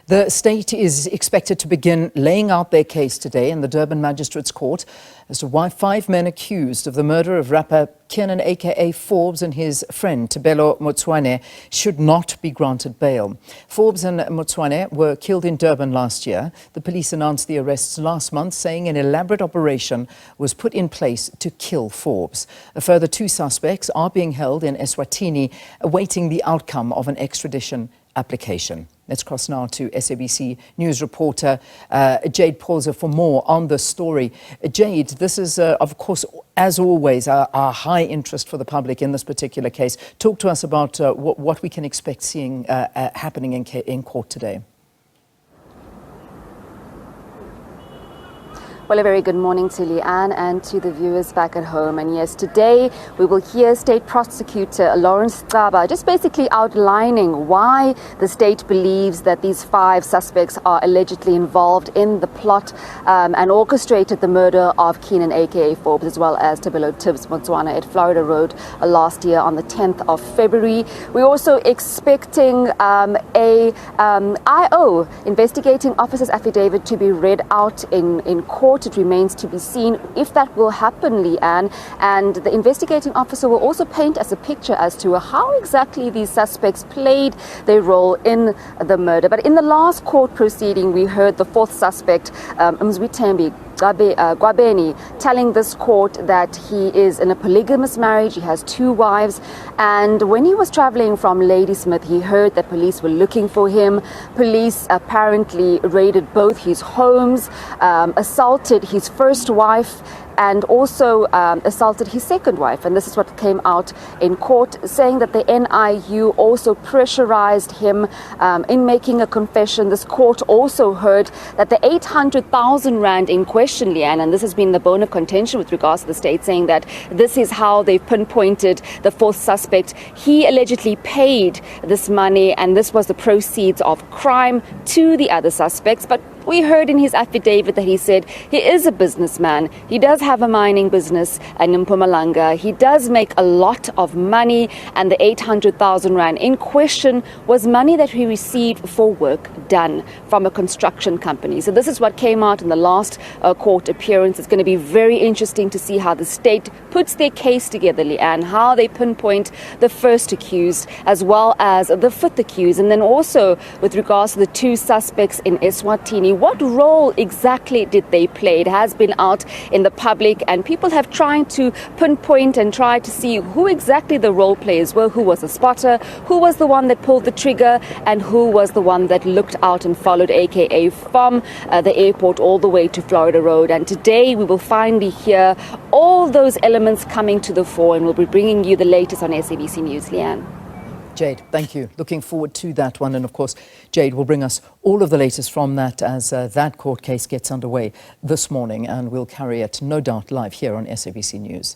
The state is expected to begin laying out their case today in the Durban Magistrate's Court as to why 5 men accused of the murder of rapper Kiernan aka Forbes and his friend Tebello Motsoane should not be granted bail. Forbes and Motsoane were killed in Durban last year. The police announced the arrests last month, saying an elaborate operation was put in place to kill Forbes. A further 2 suspects are being held in Eswatini, awaiting the outcome of an extradition application. Let's cross now to SABC News reporter Jayed Paulse for more on the story. Jayed, this is, of course, as always, our high interest for the public in this particular case. Talk to us about what we can expect seeing happening in court today. Well, a very good morning to Leanne and to the viewers back at home. And yes, today we will hear State Prosecutor Lawrence Caba just basically outlining why the state believes that these 5 suspects are allegedly involved in the plot and orchestrated the murder of Kiernan aka Forbes as well as Tebello Tibz Motsoane at Florida Road last year on the 10th of February. We're also expecting a IO, investigating officer's affidavit, to be read out in court. It remains to be seen if that will happen, Leanne. And the investigating officer will also paint us a picture as to how exactly these suspects played their role in the murder. But in the last court proceeding, we heard the 4th suspect, Eswatini, Gwabeni, telling this court that he is in a polygamous marriage. He has 2 wives, and when he was traveling from Ladysmith, he heard that police were looking for him. Police apparently raided both his homes, assaulted his first wife, and also assaulted his second wife. And this is what came out in court, saying that the NIU also pressurized him in making a confession. This court also heard that the 800,000 rand in question, Leanne, and this has been the bone of contention with regards to the state, saying that this is how they've pinpointed the 4th suspect. He allegedly paid this money, and this was the proceeds of crime to the other suspects. But we heard in his affidavit that he said he is a businessman. He does have a mining business in Mpumalanga. He does make a lot of money, and the 800,000 rand in question was money that he received for work done from a construction company. So this is what came out in the last court appearance. It's going to be very interesting to see how the state puts their case together, Leanne, how they pinpoint the first accused as well as the 5th accused, and then also with regards to the 2 suspects in Eswatini. What role exactly did they play? It has been out in the public, and people have tried to pinpoint and try to see who exactly the role players were, who was the spotter, who was the one that pulled the trigger, and who was the one that looked out and followed, aka from the airport all the way to Florida Road. And today we will finally hear all those elements coming to the fore, and we'll be bringing you the latest on SABC News, Leanne. Jayed, thank you. Looking forward to that one. And of course, Jayed will bring us all of the latest from that as that court case gets underway this morning. And we'll carry it, no doubt, live here on SABC News.